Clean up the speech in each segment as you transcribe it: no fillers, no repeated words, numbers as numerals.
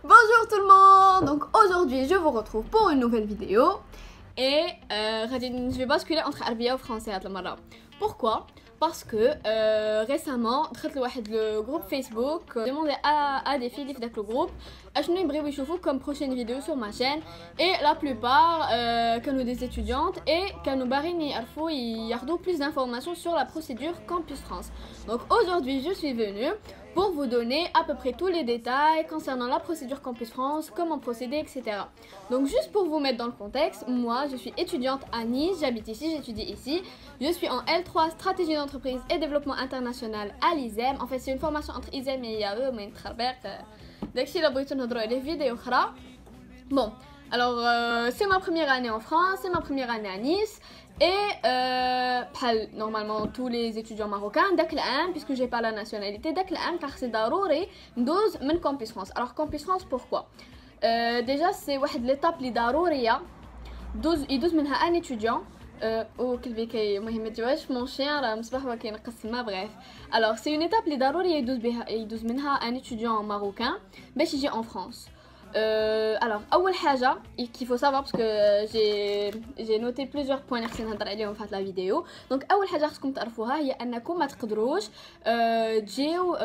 Bonjour tout le monde. Donc aujourd'hui je vous retrouve pour une nouvelle vidéo. Et je vais basculer entre arabia et français à la mara. Pourquoi? Parce que récemment le groupe Facebook demandait à des filles dans le groupe اشنو يبغيو يشوفوا comme prochaine vidéo sur ma chaîne, et la plupart كانوا des étudiantes et كانوا باغيين يعرفوا ياخذوا plus d'informations sur la procédure Campus France. Donc aujourd'hui je suis venue pour vous donner à peu près tous les détails concernant la procédure Campus France, comment procéder, etc. Donc juste pour vous mettre dans le contexte, moi je suis étudiante à Nice, j'habite ici, j'étudie ici. Je suis en L3 stratégie d'entreprise et développement international à l'ISEM. En fait c'est une formation entre ISEM et IAE, mais داكشي اللي بغيتو نهضروا عليه في فيديو اخرى. Bon, alors c'est ma première année en France, c'est ma première année à Nice. Et normalement tous les étudiants marocains داك العام, puisque j'ai pas la nationalité, داك العام car c'est ضروري ندوز من Campus France. Alors Campus France pourquoi? Déjà c'est واحد l'étape اللي ضروريه يدوز منها un étudiant. وكلبي كي المهم ما تجواش مون شين راه مصباح هو كينقص ما بغيف. Alors c'est une étape اللي ضروري يدوز منها un étudiant marocain باش يجي en France. Alors اول حاجه qu'il faut savoir, parce que j'ai noté plusieurs points اللي خصني نهضر عليهم في هاد لا فيديو. دونك اول حاجه خصكم تعرفوها هي انكم ما تقدروش تجيو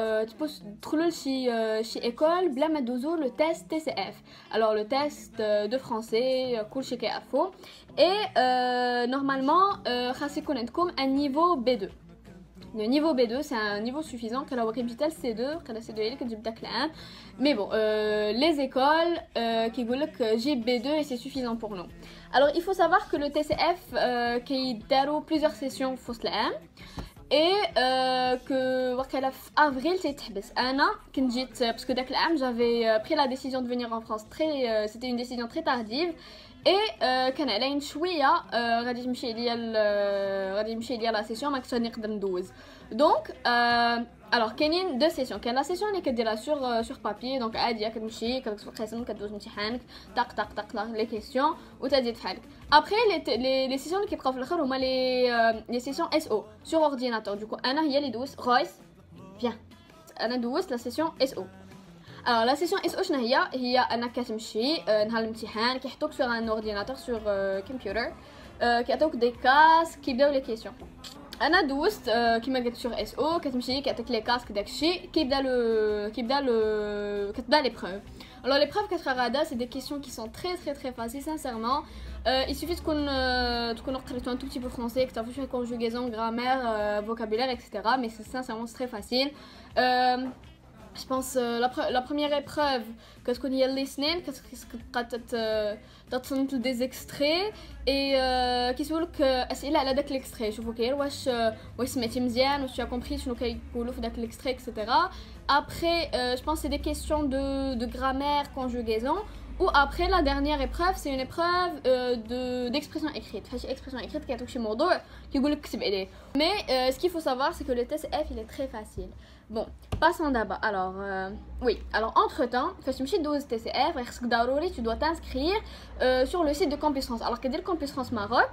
تدخلوا لشي ايكول بلا ما دوزو لو تيست تي سي اف. alors le test de français كلشي كيعرفوه. Et normalement خاص يكون عندكم un niveau B2. Le niveau B2 c'est un niveau suffisant que la capital C2 que C2 اللي كتجيب داك العام. Mais bon, les écoles qui disent que j'ai B2 et c'est suffisant pour nous. Alors il faut savoir que le TCF qui a plusieurs sessions فوسط العام, et que وقيلا في avril تيتحبس. انا كنت جيت parce que داك العام j'avais pris la décision de venir en France c'était une décision très tardive. Et كان علينا شويه غادي تمشي ليا لا سيسيون ما كنتش نقدر ندوز. دونك alors كاينين دو سيسيون. كاين لا سيسيون اللي كديرها sur papier, دونك عادي كتمشي كتدخل القسم كدوز امتحانك طق طق طق لي كيسيون وتدير فحالك. après les sessions اللي كيبقاو في الاخر هما les sessions SO sur ordinateur. du coup انا هي اللي دوزت غايس بيان انا دوزت لا سيسيون SO. Alors la session SO شنو هي انك كتمشي نهار الامتحان كيحطوك sur un ordinateur sur computer, كيعطوك دي كاس كيبداو لي كيسيون. انا دوزت كيما قلت sur SO كتمشي كيعطيك لي كاسك داكشي كتبدا لي بروف. alors les preuves كتخرجها c'est des questions qui sont très très très faciles sincèrement. il suffit تكونوا قريتوا un tout petit peu français, que تعرفوا شويه conjugaison, grammaire, vocabulaire, etc. mais c'est sincèrement très facile. Je pense la première épreuve que tu connais listening كتصنت des extraits et كيسولك اسئله على داك l'extrait. شوفوا كاين واش سمعتي مزيان, واش tu as compris شنو كيقولوا في داك l'extrait, etc. après je pense c'est des questions de grammaire, conjugaison. Ou après la dernière épreuve c'est une épreuve d'expression écrite. فهادشي expression écrite كيعطيوك شي موضوع كيقولك كتب عليه. mais ce qu'il faut savoir c'est que le TCF il est très facile. Bon, passons d'abord. Alors, oui. Alors, entre-temps, TCF, tu dois t'inscrire sur le site de Campus France. Alors, qu'est-ce que Campus France Maroc?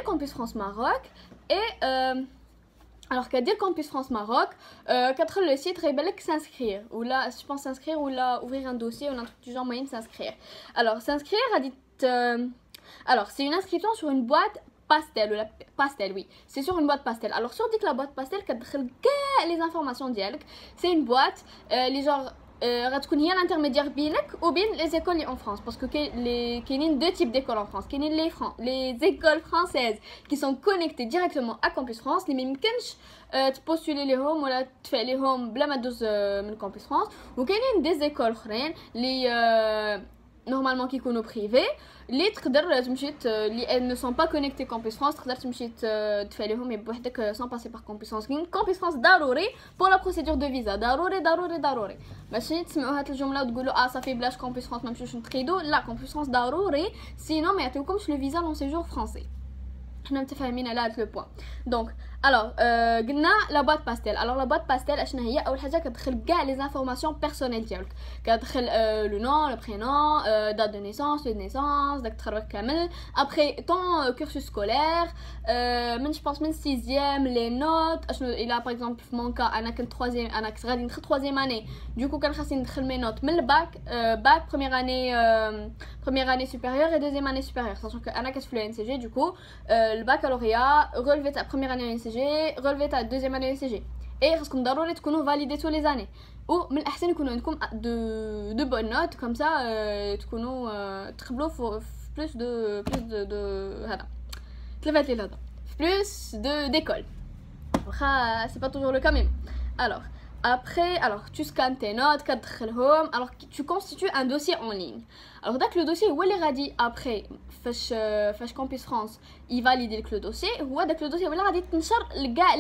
Campus France Maroc. Et, alors, qu'est-ce que Campus France Maroc? Qu'être le site, il s'inscrire. Ou là, je pense s'inscrire, ou là, ouvrir un dossier, ou un truc du genre moyen de s'inscrire. Alors, s'inscrire, alors, c'est une inscription sur une boîte pastel, ou la pastel, oui, c'est sur une boîte pastel. alors sur dit que la boîte pastel كتدخل كاع les informations ديالك. c'est une boîte les genre غتكون هي l'intermédiaire بينك وبين les écoles en France, parce que كاينين deux types d'écoles en France. كاينين les écoles françaises qui sont connectées directement à Campus France اللي ما يمكنش تبوستولي ليهم ولا تدفع ليهم بلا ما دوز من Campus France. وكاينين des écoles اخرين اللي normalement كيكونوا privés اللي تقدر تمشي اللي elles ne sont pas connectées Campus France تقدر تمشي تدفع لهم بوحدك sans passer par Campus France. Campus France ضروري pour la procédure de visa. ضروري ماشي تسمعوا هاد الجمله وتقولوا صافي بلاش Campus France ما نمشيوش نتقيدوا. لا, Campus France ضروري sinon ما يعطيوكمش le visa long séjour français. حنا متفاهمين على هذا لو بوين. donc Alors, قلنا la boîte pastel. Alors la boîte pastel اشنا هي اول حاجه كتدخل كاع les informations personnelles ديالك. كتدخل le nom, le prénom, date de naissance, lieu de naissance, داك التخرج كامل. Après ton cursus scolaire, من je pense من 6e les notes. اشنو الى par exemple في mon cas انا كنت 3e انا كنت غادي ندخل 3e année. Du coup كان خاصني ندخل mes notes من الباك bac première année supérieure et deuxième année supérieure, sachant que انا كنت في le NCG. Du coup le baccalauréat, relevé ta première année NCG, relevé ta deuxième année NCG. Et خاصكم ضروري تكونوا validés tous les années. ومن الأحسن يكونوا عندكم de bonnes notes, comme ça تكونوا تقبلوا في plus de هذا تلفات لي هذا plus d'écoles. C'est pas toujours le cas même. Alors alors tu scannes tes notes, كتدخلهم. Alors tu constitues un dossier en ligne. Alors داك le dossier هو اللي غادي après فاش Campus France يفاليدي لك le dossier, هو داك le dossier هو اللي غادي تنشر لكاع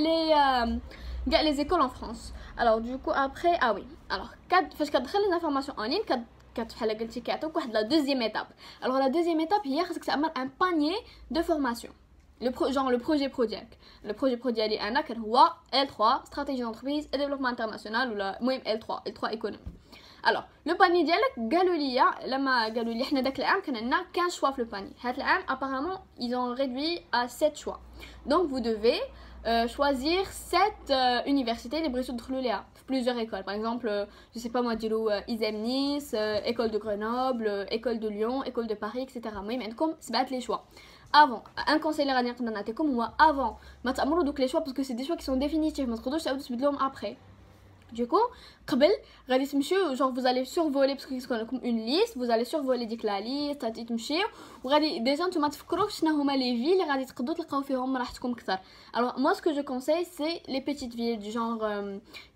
les écoles en France. Alors du coup après oui alors فاش كتدخل les informations en ligne بحال قلتي كيعطيوك واحد la deuxième étape. Alors la deuxième étape هي خاصك تعمل un panier de formation. Le projet pro ديالك. Le projet pro ديالي انا كان هو L3 stratégie d'entreprise et développement international ولا المهم L3 économie. Alors le panier ديالك قالوا لي لما قالوا لي حنا داك العام كان عندنا 15 choix في le panier. هاد العام apparemment ils ont réduit à 7 choix. Donc vous devez choisir 7 universités اللي بغيتو تدخلوا ليها في plusieurs écoles. Par exemple je sais pas moi ديروا ISEM Nice, école de Grenoble, école de Lyon, école de Paris, etc. المهم عندكم 7 les choix. Avant un conseil اللي غادي نقدر نعطيكم هو avant ما تامروا دوك les choix parce que c'est des choix qui sont définitifs, ما تقدروش تعاودوا تبدلوهم après. Du coup, قبل غادي تمشيو genre vous allez survoler parce que c'est comme une liste, vous allez survoler ديك la liste غادي تمشيو وغادي ديجا نتوما تفكروا شنو هما les villes اللي غادي تقدروا تلقاو فيهم راحتكم اكثر. Alors moi ce que je conseille c'est les petites villes du genre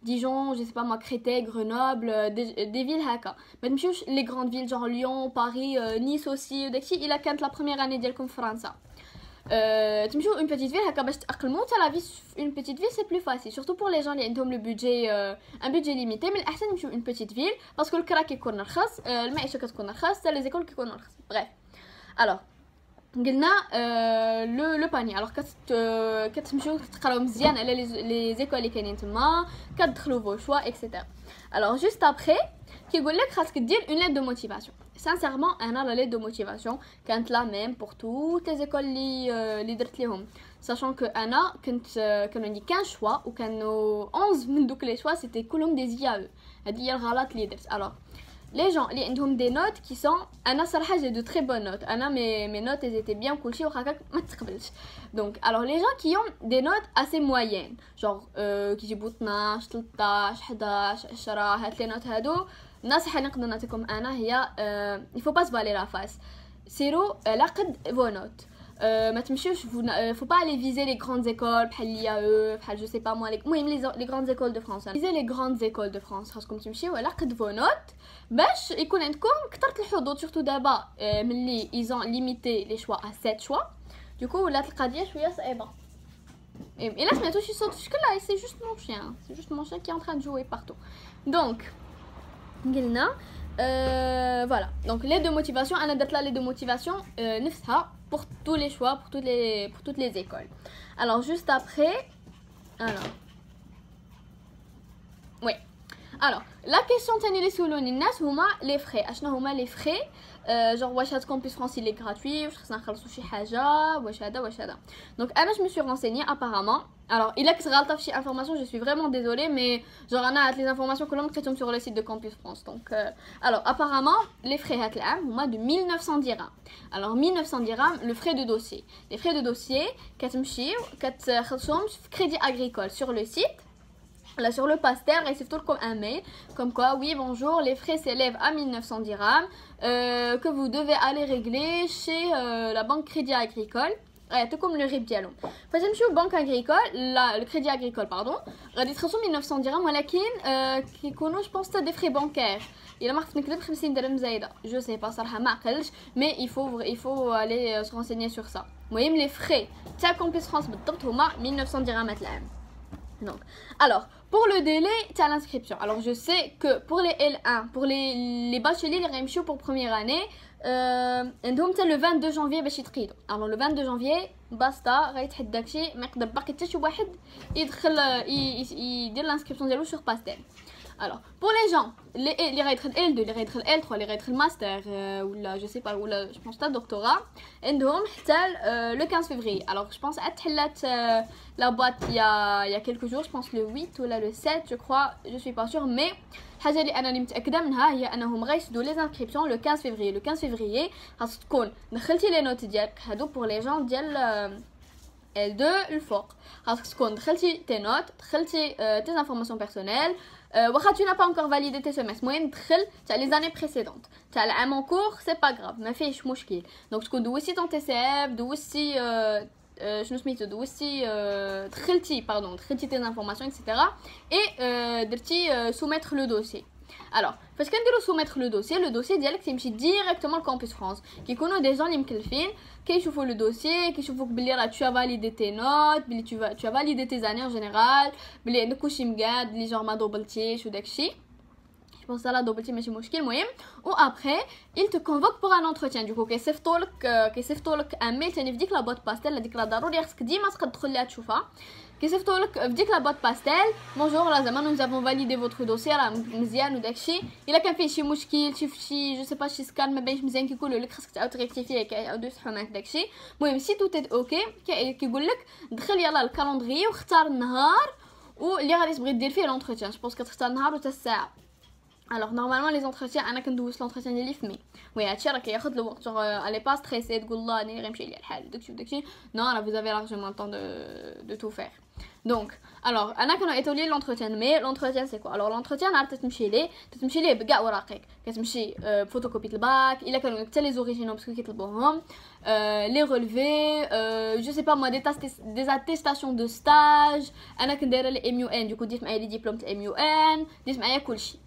Dijon, je sais pas moi Créteil, Grenoble, des villes هكا. ما تمشيوش les grandes villes genre Lyon, Paris, Nice aussi داكشي الا كانت la première année ديالكم في فرنسا. تمشيو une petite ville هكا باش تاقلموا حتى la vie une petite ville c'est plus facile surtout pour les gens اللي عندهم le budget un budget limité. من الاحسن نمشيو une petite ville parce que الكرا كيكون رخص, المعيشه كتكون رخص, حتى les écoles كيكونوا رخص. bref alors قلنا le panier. alors كتمشيو تقراو مزيان على les écoles اللي كاينين تما, كتدخلوا vos choix etc. alors juste après كيقول لك خاصك دير une lettre de motivation. sincèrement انا la lettre de motivation كانت la même pour toutes les écoles اللي درت ليهم, sachant que انا كانوا عندي 15 choix وكانوا 11 من دوك les choix c'était كلهم des IAE. هذه هي الغلط اللي درت. alors les gens اللي عندهم des notes qui sont انا صراحه j'ai de très bonnes notes. انا mes notes elles étaient bien كلشي وهكاك ما تقبلش. donc alors les gens qui ont des notes assez moyennes genre كيجيبوا 12 13 11 10 هاد les notes هادو النصيحه اللي نقدر نعطيكم انا هي il faut pas se voiler la face. سيروا على قد vos notes. ما تمشيوش faut pas aller viser les grandes écoles بحال l'IAE بحال je sais pas moi المهم les grandes écoles de France. viser les grandes écoles de France خاصكم تمشيو على قد vos notes باش يكون عندكم كثرة الحظوظ. surtout دابا ملي ils ont limité les choix à 7 choix. du coup ولات القضيه شويه صعيبه. الا سمعتوا شي صوت في شكل لا c'est juste mon chien qui est en train de jouer partout. donc قلنا voilà donc les deux motivations انا درت لا les deux motivations نفسها pour tous les choix pour toutes les écoles. alors juste après alors oui alors la question تاني اللي سولوني الناس هما les frais. اشنو هما les frais genre واش هاد Campus France il est gratuit واش خصنا نخلصوا شي حاجه واش هذا. donc انا je me suis renseignée apparemment. alors il a que غلطه في شي information, je suis vraiment désolée mais genre انا les informations كلهم لقيتهم sur le site de Campus France. donc alors apparemment les frais هاد العام هما de 1900 dirhams. alors 1900 dirhams le frais de dossier. les frais de dossier كتمشيو كتخلصوهم في Crédit Agricole sur le site. Là sur le pasteur recevez tout comme un mail comme quoi oui bonjour les frais s'élèvent à 1900 dirhams que vous devez aller régler chez la banque Crédit Agricole. tout comme le RIB ديالهم. فتمشيو banque agricole le Crédit Agricole pardon غادي تخلصوا 1900 درهم ولكن كيكونوا je pense حتى des frais bancaires. الا ما خفت نكذب 50 درهم زايده je sais pas صراحه ما عقلتش mais il faut aller se renseigner sur ça. المهم les frais تاع Campus France بالضبط هما 1900 درهم العام. donc alors Pour le délai t'as l'inscription. Alors je sais que pour les L1 pour les bacheliers les غيمشيو pour première année عندهم حتى le 22 janvier باش يتقيدوا. Alors le 22 janvier باستا غيتحد داكشي ما يقدر باقي حتى شي واحد يدخل يدير l'inscription ديالو sur Pastel. Alors pour les gens les غيدخل L2 les غيدخل L3 les غيدخل master ou là je sais pas ou là je pense pas doctorat عندهم حتى le 15 février. Alors je pense اتحلات la boîte il y a quelques jours, je pense le 8 ou là le 7 je crois, je suis pas sûre, mais الحاجه اللي انا متاكده منها هي انهم غيشدوا les inscriptions le 15 février. Le 15 février خاص تكون دخلتي لي نوت ديالك هادو pour les gens ديال L2 الفوق. خاصك تكون دخلتي tes notes دخلتي tes informations personnelles. واخا tu n'as pas encore validé tes semestres المهم دخل تاع les années précédentes تاع العام en cours c'est pas grave ما فيهش مشكل. دونك تكون دوزتي ton TCF دوزتي شنو سميتو دوزتي دخلتي tes informations etc et درتي soumettre le dossier. Alors فاش كنديرو soumettre le dossier ديالك تيمشي directement au campus France كيكونوا دي جون اللي مكلفين كيشوفوا le dossier كيشوفوك بلي راه tu as validé tes notes بلي tu as validé tes années en général بلي عندك كلشي مقاد بلي جور ما دوبلتيش وداكشي. Je pense ça la دوبلتي ماشي مشكل المهم. و après il te convoque pour un entretien. du coup كيصيفطوا لك un mail ثاني في ديك لا بوط باستيل هذيك راه ضروري خصك ديما تقد تدخل ليها تشوفها. كيصيفطوا لك في ديك لا بوط باستيل بونجور راه زعما nous avons validé votre dossier راه مزيان وداكشي. الا كان فيه شي مشكل شي جو سي با شي سكان ما باينش مزيان كيقولوا لك خصك تعاود تريكتيفيه كيعاودوا يصحوا معاك داكشي. المهم سي تو تيت اوكي كيقول لك دخل يلاه الكالندري واختار النهار واللي غادي تبغي دير فيه لونتروتيان. جو بونس كتختار النهار وتا الساعه. Alors normalement les entretiens انا كندوز l'entretien ديالي في مي وي هادشي راه كياخذ الوقت علي با ستريسي تقول الله راني غيمشي ليا الحال داكشي نو راه vous avez largement le temps de tout faire. Donc alors انا كانوا عيطوا لي l'entretien مي l'entretien c'est quoi. alors l'entretien عاد تمشي ليه بكاع وراقيك كتمشي بفوتوكوبي الباك الا كانوا حتى لي زوريجينال باسكو كيطلبوهم les relevés je sais pas moi des attestations de stage. انا كنت دايره لي MUN du coup ديت معايا لي ديبلوم تاع MUN ديت معايا كلشي.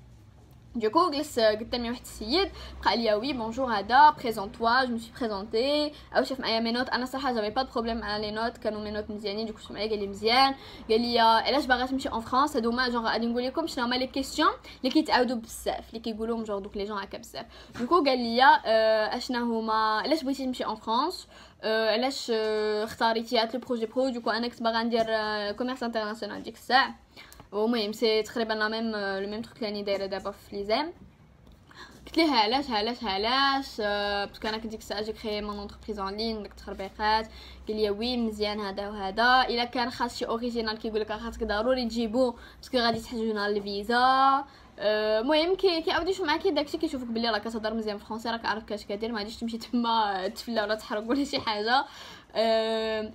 Du coup, قلت لي واحد السيد بقى لي وي بونجور هذا بريزونطوا جو مي سوي بريزونطي او شاف معايا مي نوت. انا صراحه جافي با بروبليم مع لي نوت كانوا مي نوت مزيانين. دوك شاف معايا قال لي مزيان قال لي علاش باغا تمشي اون فرانس. هادو ما جونغ غادي نقول لكم شنو هما لي كيسيون اللي كيتعاودوا بزاف اللي كيقولوهم جونغ دوك لي جون هكا بزاف. دوكو قال لي اشنا هما علاش بغيتي تمشي اون فرانس علاش اختاريتي هاد لو بروجي برو. دوكو انا كنت باغا ندير كوميرس انترناسيونال ديك الساعه المهم سي تقريبا لا ميم لو ميم تروك اللي دايره دابا في ليزام. قلت ليه علاش باسكو انا كنت ديك الساعه جي كريي مون اونتربريز اون لين داك التخربيقات. قال لي وي مزيان هذا وهذا الا كان خاص شي اوريجينال كيقول لك خاصك ضروري تجيبو باسكو غادي تحتاجو لنا الفيزا. المهم كيعاود يشوف معاكي داكشي كيشوفك بلي راك كتهضر مزيان فرونسي راك عارف كاش كدير ما غاديش تمشي تما تفلا ولا تحرق ولا شي حاجه.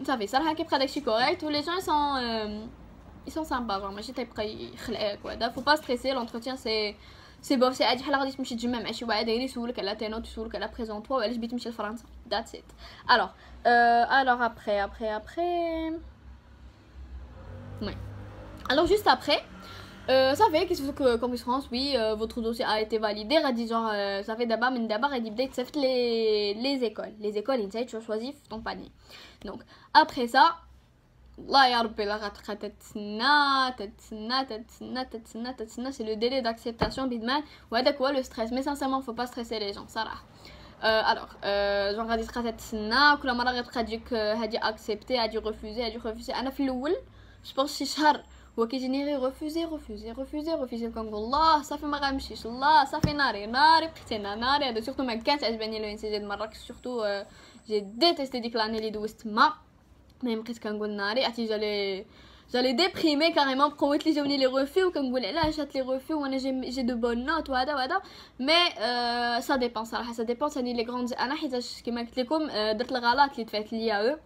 صافي صراحه كيبقى داكشي كوريكت ولي جون ils sont sympas genre ماشي تيبقى يخلعك وهذا. faut pas stresser l'entretien c'est bon c'est عادي بحال غادي تمشي تجمع مع شي واحد غير يسولك على تينوت يسولك على بريزونطوا وعلاش بغيتي تمشي لفرنسا that's it. alors après oui alors juste après ça fait qu'est-ce que Campus France oui votre dossier a été validé غادي genre ça fait دابا من دابا غادي يبدا يتصيفط les écoles انت tu choisis ton panier. donc après ça الله يا ربي لا غتبقى تتسنى سي لو ديلي داكسبتاسيون بيدمان وهذاك هو لو ستريس. مي سانسيرمون فو با ستريسي لي جون صراحه. الوغ جون غادي تبقى تتسنى كل مره غتبقى تجيك هادي اكسبتي هادي ريفوزي. انا في الاول جوبونس شي شهر هو كيجيني غير ريفوزي كنقول الله صافي ما غنمشيش الله صافي ناري بقيت انا ناري. هذا سورتو ما كانت عجباني لو ان سي جي د مراكش سورتو جي ديتيستي ديك لاني اللي دوزت تما. مي بقيت كنقول ناري عرفتي جالي ديبريمي كاريمون بقوت لي جاوني لي ريفو وكنقول علاش هاد لي ريفو وانا جي دو بون نوت وهذا مي سا ديبون صراحه سا ديبون ثاني لي غروند. انا حيتاش كيما قلت لكم درت الغلط اللي دفعت ليا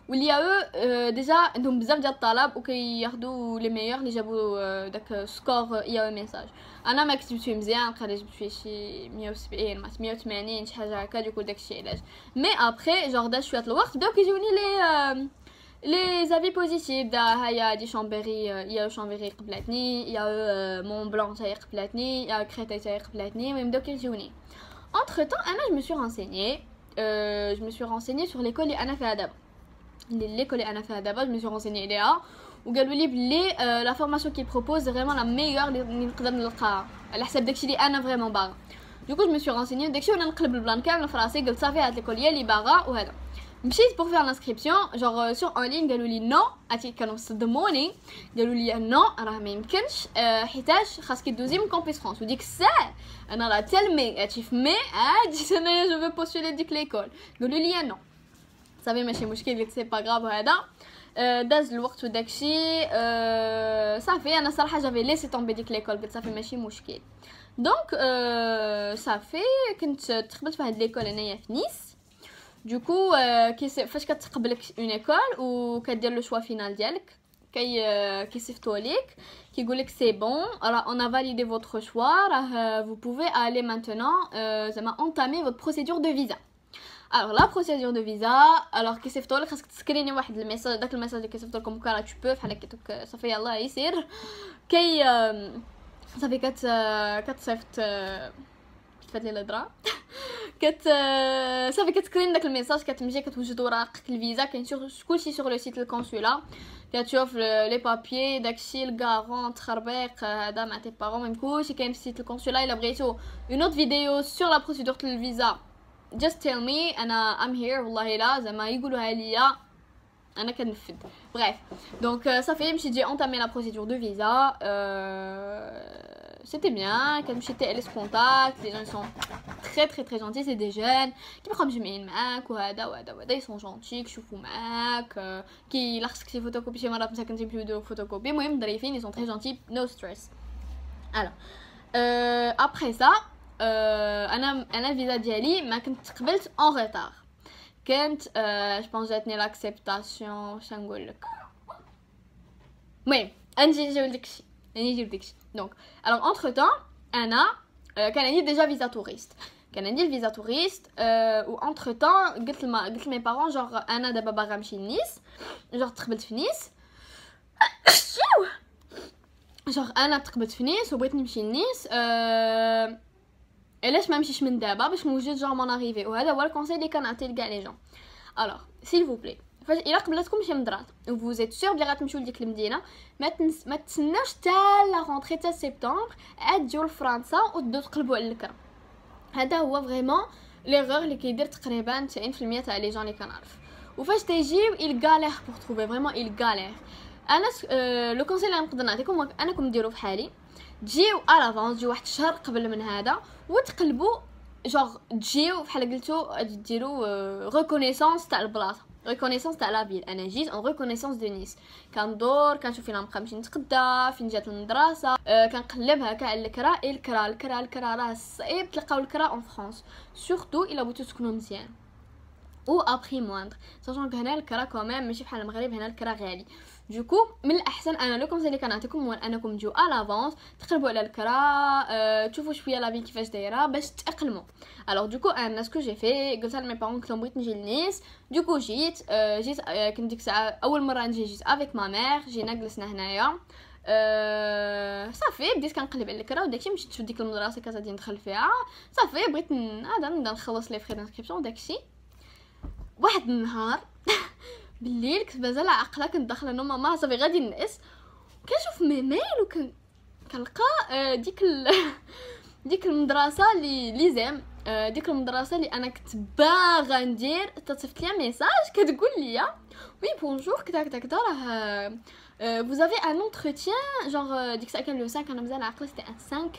واللي ديجا عندهم بزاف ديال الطلب وكياخذوا لي ميور اللي جابوا داك سكور ميساج. انا ما كتبت فيه مزيان بقى جبت فيه شي 170 180 شي حاجه هكا دوك داكشي علاش. مي ابري جوغ دا شويه الوقت بداو كيجوني لي زافي بوزيتيف هيا دي شامبيري يا شامبيري قبلتني يا مون بلان تاعي قبلتني يا كريتاي تاعي قبلتني مي بداو كيجوني. entre temps انا je me suis renseignée sur l'école اللي انا فيها دابا. l'école اللي انا فيها دابا je me suis renseignée عليها وقالوا لي بلي لا فورماسيون كي بروبوز فريمون لا ميور اللي نقدر نلقاها على حساب داكشي اللي انا فريمون باغا. دوكو جو مي سو رانسيني داكشي وانا نقلب البلان كامل في راسي قلت صافي هاد ليكول هي اللي باغا وهذا. مشيت بور فير لانسكريبسيون جونغ سور اون لين قالوا لي نو عرفتي كانوا صدموني قالوا لي نو راه ما يمكنش حيتاش خاصك دوزي من كومبيس فرانس وديك الساعه انا راه تلمي عرفتي في مي عادي انايا جو فو بوستولي ديك ليكول قالوا لي نو صافي ماشي مشكل قلت سي با غراف هذا. داز الوقت وداكشي صافي انا صراحه جافي ليسي طومبي ديك ليكول قلت صافي ماشي مشكل. دونك صافي كنت تقبلت في هاد ليكول انايا في نيس. دوكو فاش كتقبلك اون ايكول وكدير لو شوا فينال ديالك كيصيفطوا ليك كيقول لك سي بون راه اون ا فاليدي فوتر شوا راه vous pouvez aller maintenant زعما entamer votre procédure de visa. Alors la procédure de visa alors كيصيفطوا لك خاصك تسكريني واحد الميساج داك الميساج اللي كيصيفطوا لكم كرا tu peux بحال هكا صافي يلاه يسير كي صافي كتصيفط فات لي الهضره صافي كتسكرين داك الميساج كتمشي كتوجد ورقك الفيزا كاين كلشي سور لو سيت الكونسولا كتشوف لي بابيي داكشي الكارون تخربيق هذا مع تي بارون كلشي كاين في سيت الكونسولا. الا بغيتو اون اوت فيديو سور لا بروسيدور ديال الفيزا just tell me انا I'm here والله لا زعما يقولوها ليا انا كنفذ. bref donc صافي مشيت جي entamé la procédure de visa c'était bien كنمشي TLS contact les gens ils sont très gentils c'est des jeunes كيبقاو مجمعين معاك وهذا ils sont gentils كيشوفوا معاك كي لا خصك شي فوتوكوبي شي مرات مساكن تجيب فيديو فوتوكوبي المهم ظريفين ils sont très gentils no stress. alors après ça انا الفيزا ديالي ما كنت قبلت اون ريتار كانت جو بونس جاتني لاكسبتاسيون واش نقول لك المهم نجيب داكشي دونك الوغ اونتر طون انا كان عندي ديجا فيزا توريست الفيزا توريست و اونتر طون قلت لمي بارون جونغ انا دابا باغا نمشي لنيس جونغ تقبلت في نيس جونغ انا تقبلت في نيس وبغيت نمشي لنيس علاش ما نمشيش من دابا باش نوجد جون مون اريفي وهذا هو الكونساي اللي كنعطي لكاع لي جون. الوغ سيل فو بلي فاش الا قبلتكم شي مدرات و فو زيت سور بلي غتمشيو لديك المدينه ما تسناوش حتى لا رونطري تاع سبتمبر عاد تجيو لفرنسا وتبداو تقلبوا على الكرا. هذا هو فريمون ليغور اللي كيدير تقريبا 90% تاع لي جون اللي كنعرف. وفاش تيجيو il galère pour trouver vraiment il galère. انا لو كونساي اللي نقدر نعطيكم انكم ديروا بحالي تجيو الافونس تجيو واحد الشهر قبل من هذا وتقلبوا جوغ تجيو بحال قلتو ديروا ريكونيسونس تاع البلاصه ريكونيسونس تاع لا فيل. انا جيت اون ريكونيسونس دو نيس كندور كنشوف فين نبقى نمشي نتغدى فين جات المدرسه كنقلب هكا على الكرا راه صعيب تلقاو الكرا اون فرانس سورتو الا بغيتو تسكنوا مزيان او ابري موندر ساشون هنا الكرا كوميم ماشي بحال المغرب هنا الكرا غالي. دوكو من الاحسن انا لو كونساي اللي كنعطيكم هو انكم تجيو الافونس تقلبوا على الكرا تشوفوا شويه لا في كيفاش دايره باش تاقلموا. الوغ دوكو انا سكو جي في قلت لمي بارون كنت بغيت نجي لنيس دوكو جيت كنت ديك الساعه اول مره نجي جيت افيك ما مير جينا جلسنا هنايا صافي بديت كنقلب على الكرا وداكشي مشيت في ديك المدرسه كتغادي ندخل فيها صافي بغيت هذا نبدا نخلص لي فري دانسكريبسيون داكشي. واحد النهار بالليل كنت مازال عاقله كنت داخله نوم ماما صافي غادي نعس كنشوف ميميل كنلقى ديك المدرسه اللي زعم ديك المدرسه اللي انا كنت باغا ندير تصيفط ليا ميساج كتقول ليا وي بونجور كدا راه vous avez un entretien genre ديك الساعه كان لو 5 انا مازال عاقله سيتي 5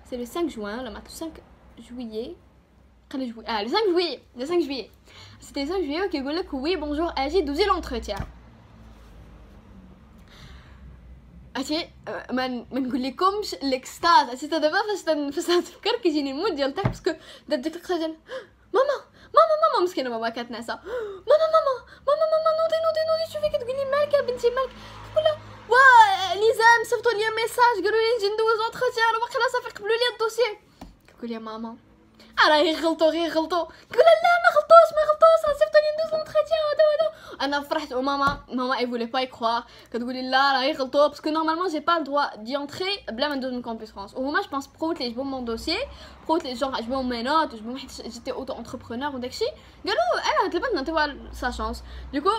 سي لو 5 جوان ولا 5 جويي قال جوي le 5 juillet c'était 5 juillet كيقول لك وي بونجور اجي دوزي لونتروتيان. عرفتي ما نقول لكمش الاكستاز عرفتي دابا فاش تفكر كيجيني المود ديال داك باسكو دات ديك اللقطه ديال ماما مسكينه ماما كتنعسى ماما نوضي شوفي كتقول لي مالك يا بنتي مالك ولا ليزام صيفطوا لي ميساج قالوا لي نجي ندوز لونتروتيان وباقي صافي قبلوا لي الدوسيي كتقول لي ماما راه غير غلطوا كقول لا ما غلطوش راه صيفطوني ندوز لونتروتيان هذا انا فرحت وماما اي فولي با يكروار كتقول لي لا راه غلطوا باسكو نورمالمون جي با الدوا دي انتري بلا ما ندوز من كومبيس فرانس وهما جو بونس بروت لي جبون مون دوسيي بروت لي جونغ عجبهم مي نوت جبهم حيت جيتي اوتو انتربرونور وداكشي قالوا انا هاد البنت نعطيوها سا شانس دوكو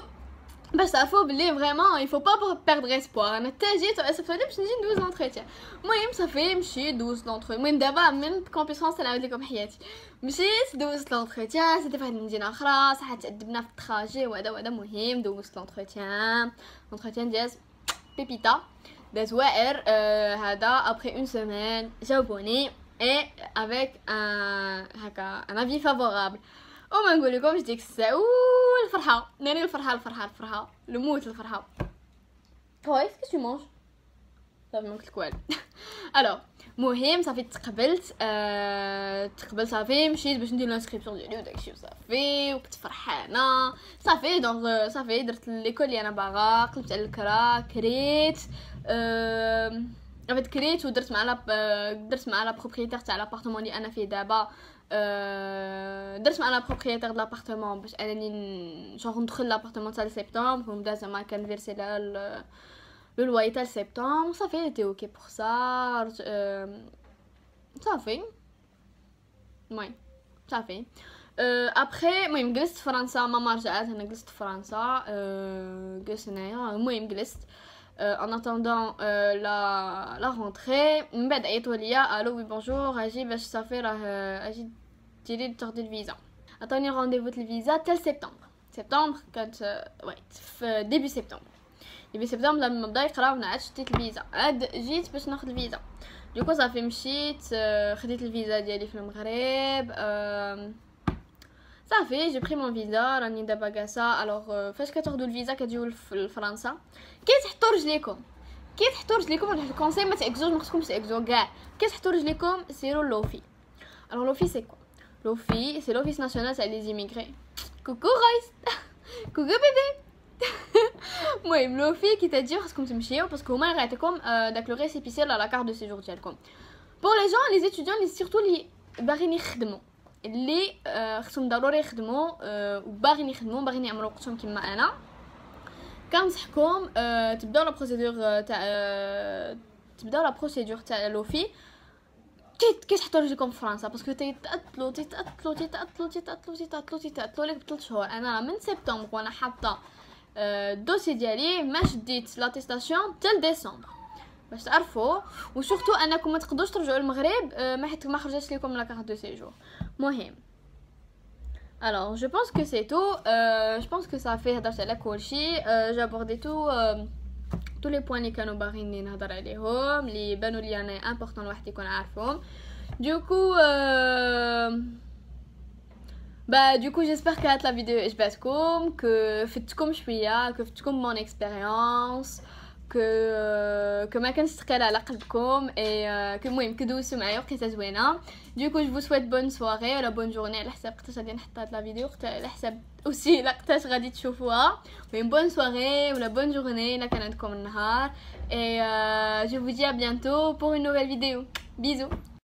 باش تعرفوا بلي فريمون il faut pas perdre espoir. انا حتى جيت اسفلي باش نجي ندوز لونتروتيان. المهم صافي مشيت دوزت لونتروتيان. المهم دابا من كومبيسونس نعاود لكم حياتي. مشيت دوزت لونتروتيان سيتي فواحد المدينه اخرى صح تعذبنا في التراجي وهذا مهم. دوزت لونتروتيان ديال بيبيتا داز واعر. هذا ابري اون سيمين جاوبوني اي افيك ان هكا ان افي فافورابل. وما نقول لكم ديك الساعه الفرحه ناري الفرحه الموت الفرحه. كويس كيش تو مونج صافي ما قلت لك والو. الوغ مهم صافي تقبلت صافي مشيت باش ندير لانسكريبسيون ديالي وداكشي وصافي وكنت فرحانه صافي دونك صافي درت ليكول اللي انا باغا قلبت على الكرا كريت عفيت كريت ودرت مع لا بروبريتير تاع لابارتمون اللي انا فيه دابا. درت مع لا بروبريتير د لابارتمون باش انني جونغ ندخل لابارتمون تاع سبتمبر ومبدا زعما كنفيرسي لها لو لواي تاع سبتمبر صافي تي اوكي بور سا. صافي المهم صافي ابخي المهم جلست فرنسا ماما رجعت انا جلست فرنسا جلست هنايا. المهم جلست en attendant la rentrée. من بعد عيطوا ليا الو وي بونجور اجي باش صافي راه اجي ديري تاخدي الفيزا. عطوني رونديفو الفيزا تال سبتمبر كانت في ديبي سبتمبر لما بدا يقرا وانا عاد شديت الفيزا عاد جيت باش ناخذ الفيزا. دوكو صافي مشيت خديت الفيزا ديالي في المغرب. صافي جي بري مون فيزا راني دابا جالسه. الوغ فاش كتاخذوا الفيزا كتجيو لفرنسا كيتحطوا رجليكم واحد الكونساي ما تعكزوش ما خصكمش تعكزوا كاع. كتحطوا رجليكم سيروا لوفي. الوغ لوفي سي كوا لوفي سي لوفيس ناسيونال تاع لي زيميغري. كوكو غايس كوكو بيبي. المهم لوفي كي تجيو خصكم تمشيو باسكو هما غيعطيكم داك لو ريسيبيسي ولا لا كارت دو سيجور ديالكم بور لي جون لي ستوديون لي سيرتو لي باغيين يخدموا اللي خصهم ضروري يخدموا وباغيين يعمروا وقتهم كيما انا. كنصحكم تبداو لا بروسيدور تاع لوفي كي تحطوا رجلكم في فرنسا باسكو تيتأطلوا لك ب3 شهور. انا من سبتمبر وانا حاطه الدوسي ديالي ما شديت لاتيستاسيون تال ديسمبر باش تعرفوا. وسورتو انكم ما تقدروش ترجعوا للمغرب ما خرجتش لكم لا كارت دو سيجور. مهم alors je pense que c'est tout. Je pense que ça fait هضرت على كلشي. j'ai abordé tous les points اللي كانوا باغيين نهضر عليهم اللي بانوا لي انا امبورطون الواحد يكون عارفهم. Du coup j'espère que la vidéo عجبتكم que فتكم شويه que فتكم mon expérience que ما كانش ثقيله على قلبكم et que المهم كدوزتوا معايا وقيته زوينه. Du coup je vous souhaite bonne soirée ولا bonne journée على حساب وقتاش غادي نحط هاد لا فيديو على حساب اوسي وقتاش غادي تشوفوها. المهم bonne soirée ولا bonne journée الا كان عندكم النهار et je vous dis à bientôt pour une nouvelle vidéo. Bisous.